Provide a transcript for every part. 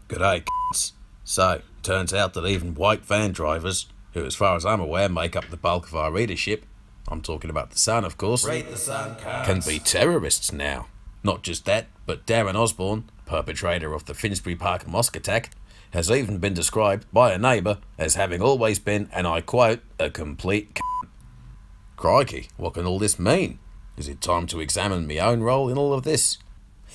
G'day, c***s. So, turns out that even white van drivers, who as far as I'm aware make up the bulk of our readership, I'm talking about the Sun of course, Read the Sun, can be terrorists now. Not just that, but Darren Osborne, perpetrator of the Finsbury Park mosque attack, has even been described by a neighbour as having always been, and I quote, a complete c***. Crikey, what can all this mean? Is it time to examine my own role in all of this?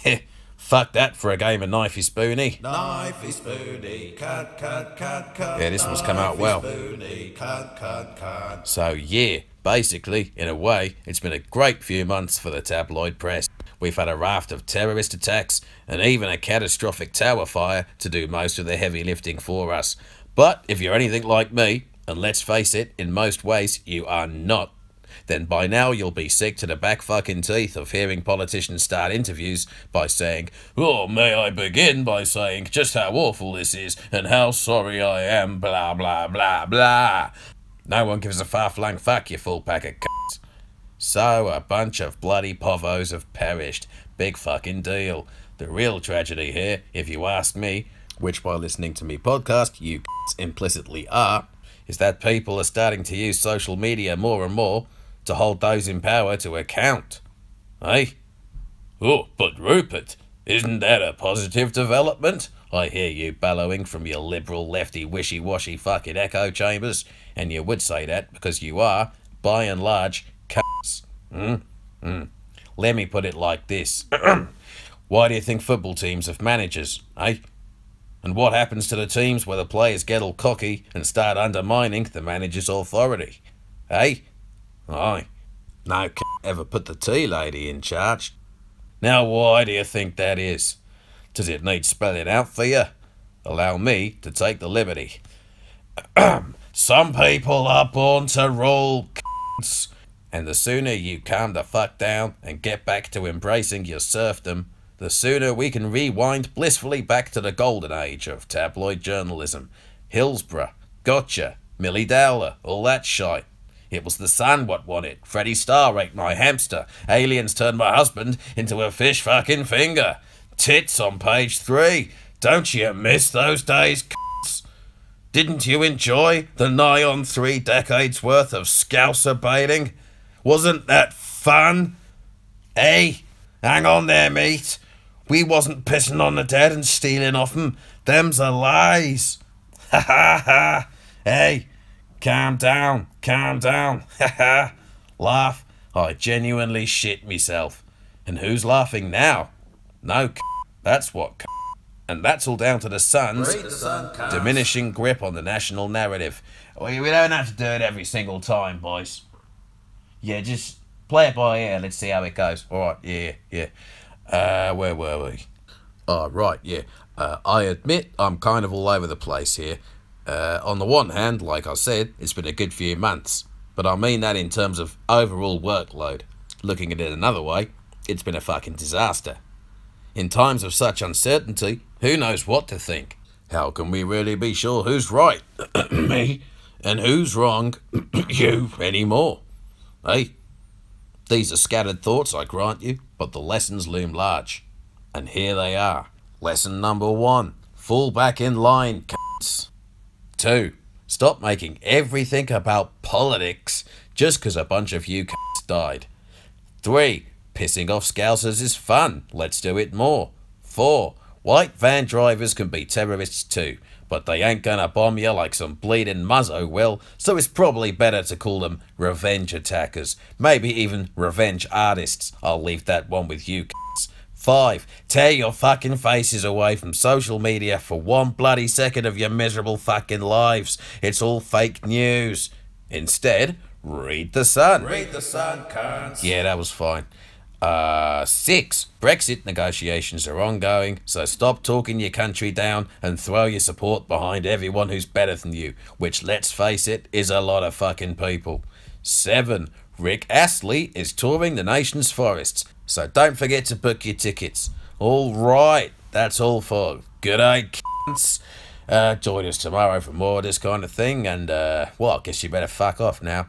Heh, fuck that for a game of knifey spoony. Knifey spoony, cut, cut, cut, cut. Yeah, this one's come out well. Spoony, cut, cut, cut. So yeah, basically, in a way, it's been a great few months for the tabloid press. We've had a raft of terrorist attacks and even a catastrophic tower fire to do most of the heavy lifting for us. But if you're anything like me, and let's face it, in most ways you are not, then by now you'll be sick to the back fucking teeth of hearing politicians start interviews by saying, "Oh, may I begin by saying just how awful this is and how sorry I am, blah blah blah blah." No one gives a far-flung fuck, you full pack of c***s. So a bunch of bloody povos have perished. Big fucking deal. The real tragedy here, if you ask me, which by listening to me podcast you c***s implicitly are, is that people are starting to use social media more and more to hold those in power to account. Eh? Oh, but Rupert, isn't that a positive development? I hear you bellowing from your liberal lefty wishy-washy fucking echo chambers, and you would say that because you are, by and large, c***s. Let me put it like this. Why do you think football teams have managers, eh? And what happens to the teams where the players get all cocky and start undermining the manager's authority? Eh? Aye. No c*** ever put the tea lady in charge. Now why do you think that is? Does it need spelling out for you? Allow me to take the liberty. Some people are born to rule, c***s. And the sooner you calm the fuck down and get back to embracing your serfdom, the sooner we can rewind blissfully back to the golden age of tabloid journalism. Hillsborough, Gotcha, Millie Dowler, all that shite. It was the Sun what won it. Freddie Starr ate my hamster. Aliens turned my husband into a fish fucking finger. Tits on page 3. Don't you miss those days, c***s? Didn't you enjoy the nigh on 3 decades worth of scouser baiting? Wasn't that fun? Hey, hang on there, mate. We wasn't pissing on the dead and stealing off 'em. Them's a lies. Ha ha ha. Hey, calm down, calm down. Ha ha. Laugh. I genuinely shit myself. And who's laughing now? No c***. That's what c***. And that's all down to the Sun's diminishing grip on the national narrative. We don't have to do it every single time, boys. Yeah, just play it by ear. Let's see how it goes. All right, yeah. Where were we? Oh, right, yeah. I admit I'm kind of all over the place here. On the one hand, like I said, it's been a good few months. But I mean that in terms of overall workload. Looking at it another way, it's been a fucking disaster. In times of such uncertainty, who knows what to think? How can we really be sure who's right? Me. And who's wrong? You anymore? Hey? These are scattered thoughts, I grant you, but the lessons loom large. And here they are. Lesson number 1. Fall back in line, c***s. 2. Stop making everything about politics just because a bunch of you c***s died. 3. Pissing off Scousers is fun. Let's do it more. 4. White van drivers can be terrorists too, but they ain't gonna bomb you like some bleeding muzzo will, so it's probably better to call them revenge attackers. Maybe even revenge artists. I'll leave that one with you, c***s. 5. Tear your fucking faces away from social media for 1 bloody second of your miserable fucking lives. It's all fake news. Instead, read the Sun. Read the Sun, cunts. Yeah, that was fine. 6. Brexit negotiations are ongoing, so stop talking your country down and throw your support behind everyone who's better than you, which, let's face it, is a lot of fucking people. 7. Rick Astley is touring the nation's forests, so don't forget to book your tickets. All right, that's all for good day, c***s. Join us tomorrow for more of this kind of thing, and, well, I guess you better fuck off now.